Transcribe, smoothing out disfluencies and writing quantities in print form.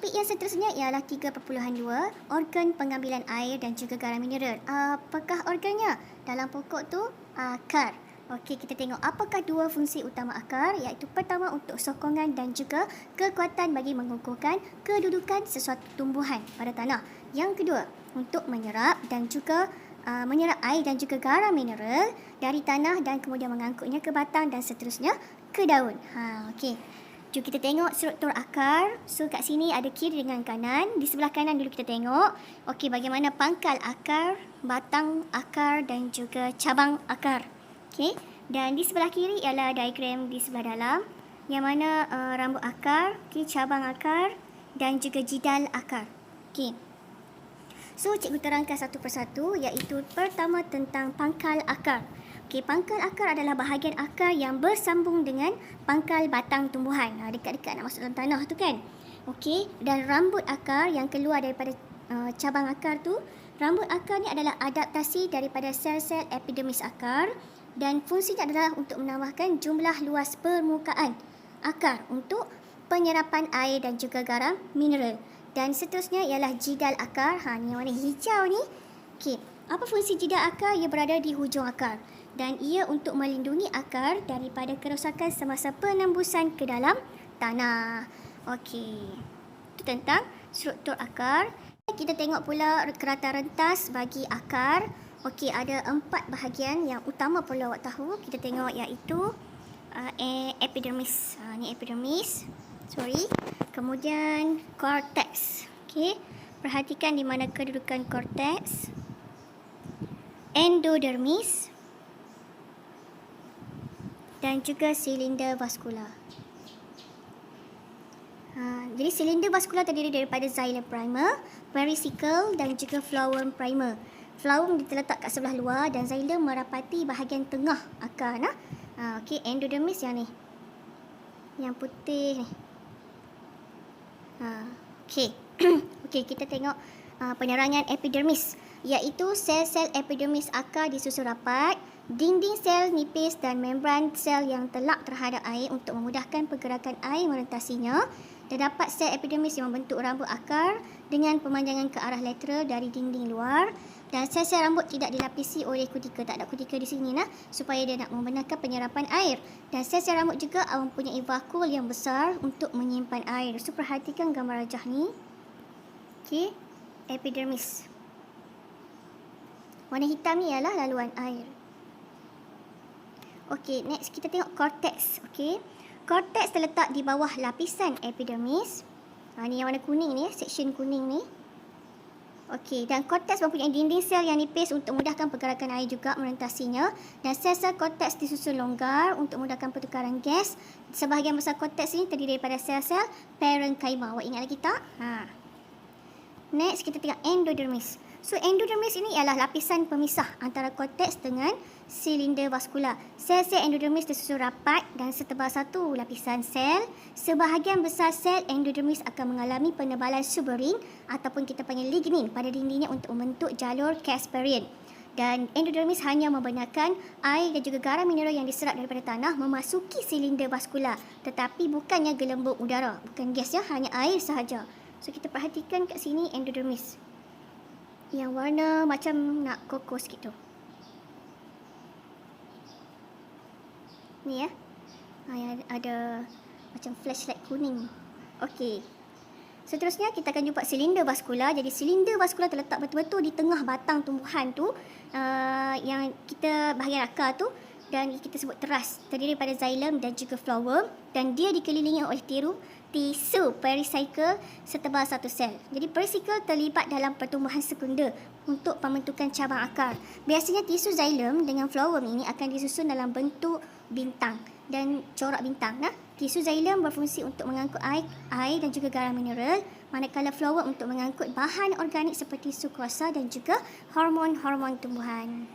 Topik yang seterusnya ialah 3.2, organ pengambilan air dan juga garam mineral. Apakah organnya? Dalam pokok tu, akar. Okey, kita tengok apakah dua fungsi utama akar, iaitu pertama untuk sokongan dan juga kekuatan bagi mengukuhkan kedudukan sesuatu tumbuhan pada tanah. Yang kedua, untuk menyerap dan juga menyerap air dan juga garam mineral dari tanah dan kemudian mengangkutnya ke batang dan seterusnya ke daun. Okey. Jom kita tengok struktur akar. So kat sini ada kiri dengan kanan. Di sebelah kanan dulu kita tengok. Okey, bagaimana pangkal akar, batang akar dan juga cabang akar. Okey. Dan di sebelah kiri ialah diagram di sebelah dalam yang mana rambut akar, okay, cabang akar dan juga jidal akar. Okey. So cikgu terangkan satu persatu, iaitu pertama tentang pangkal akar. Okey, pangkal akar adalah bahagian akar yang bersambung dengan pangkal batang tumbuhan. Dekat-dekat nak masuk dalam tanah tu kan. Okey, dan rambut akar yang keluar daripada cabang akar tu, rambut akar ni adalah adaptasi daripada sel-sel epidermis akar dan fungsinya adalah untuk menambahkan jumlah luas permukaan akar untuk penyerapan air dan juga garam mineral. Dan seterusnya ialah jidal akar. Ni yang warna hijau ni. Okey, apa fungsi jidal akar? Ia berada di hujung akar dan ia untuk melindungi akar daripada kerosakan semasa penembusan ke dalam tanah. Okey, itu tentang struktur akar. Kita tengok pula kerata rentas bagi akar. Okey, ada 4 bahagian yang utama perlu awak tahu. Kita tengok iaitu epidermis. Ni epidermis. Kemudian cortex. Okey, perhatikan di mana kedudukan cortex. Endodermis dan juga silinder vaskular. Jadi silinder vaskular terdiri daripada xylem primer, pericycle dan juga phloem primer. Phloem terletak kat sebelah luar dan xylem merapati bahagian tengah akar. Okey, endodermis yang ni. Yang putih ni. Okey. Okey, kita tengok penerangan epidermis, iaitu sel-sel epidermis akar disusun rapat. Dinding sel nipis dan membran sel yang telak terhadap air untuk memudahkan pergerakan air merentasinya. Terdapat sel epidermis yang membentuk rambut akar dengan pemanjangan ke arah lateral dari dinding luar. Dan sel-sel rambut tidak dilapisi oleh kutika. Tak ada kutika di sini supaya dia nak membenarkan penyerapan air. Dan sel-sel rambut juga mempunyai vakul yang besar untuk menyimpan air. So perhatikan gambar rajah ni. Okey, epidermis. Warna hitam ni ialah laluan air. Okey, next kita tengok cortex. Okey, cortex terletak di bawah lapisan epidermis. Ni yang warna kuning ni, section kuning ni. Okey, dan cortex mempunyai dinding sel yang nipis untuk memudahkan pergerakan air juga merentasinya. Dan sel-sel cortex disusun longgar untuk memudahkan pertukaran gas. Sebahagian besar cortex ini terdiri daripada sel-sel parenchyma. Awak ingat lagi tak? Next kita tengok endodermis. So endodermis ini ialah lapisan pemisah antara korteks dengan silinder vaskular. Sel-sel endodermis tersusun rapat dan setebal satu lapisan sel. Sebahagian besar sel endodermis akan mengalami penebalan suberin ataupun kita panggil lignin pada dindingnya untuk membentuk jalur Casparian. Dan endodermis hanya membenarkan air dan juga garam mineral yang diserap daripada tanah memasuki silinder vaskular, tetapi bukannya gelembung udara, bukan gas ya, hanya air sahaja. So kita perhatikan kat sini endodermis yang warna macam nak koko sikit tu. Ni ya. Yang ada macam flashlight kuning. Okey. Seterusnya kita akan jumpa silinder vaskular. Jadi silinder vaskular terletak betul-betul di tengah batang tumbuhan tu, yang kita bahagian akar tu, dan kita sebut teras, terdiri daripada xylem dan juga phloem, dan dia dikelilingi oleh tisu pericycle setebal satu sel. Jadi pericycle terlibat dalam pertumbuhan sekunder untuk pembentukan cabang akar. Biasanya tisu xylem dengan phloem ini akan disusun dalam bentuk bintang dan corak bintang. Tisu xylem berfungsi untuk mengangkut air dan juga garam mineral, manakala phloem untuk mengangkut bahan organik seperti sukrosa dan juga hormon-hormon tumbuhan.